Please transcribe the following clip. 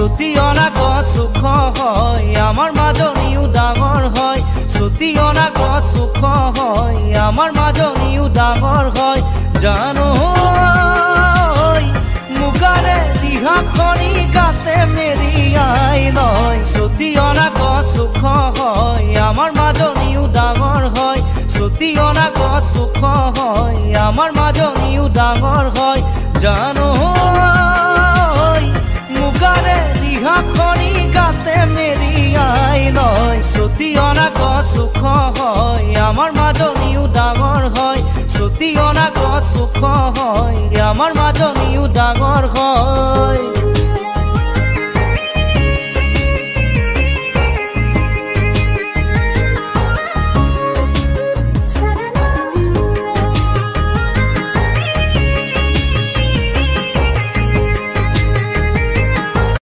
ছুটি অনা গছ সুখ হয় আমাৰ মাজনীও ডাঙৰ হয় ছুটি অনা গছ সুখ হয় আমাৰ মাজনীও ডাঙৰ হয় জানো মুগাৰে ৰিহাখনি গাতে মেৰিয়াই লয় ছুটি অনা গছ সুখ হয় আমাৰ মাজনীও ডাঙৰ হয় ছুটি অনা গছ সুখ হয় আমাৰ মাজনীও ডাঙৰ হয় জানো মুগাৰে ৰিহাখনি গাতে মেৰিয়াই লয় ছুটি অনা গছ সুখ হয় আমাৰ মাজনীও ডাঙৰ হয় ছুটি অনা গছ সুখ হয় আমাৰ মাজনীও ডাঙৰ হয়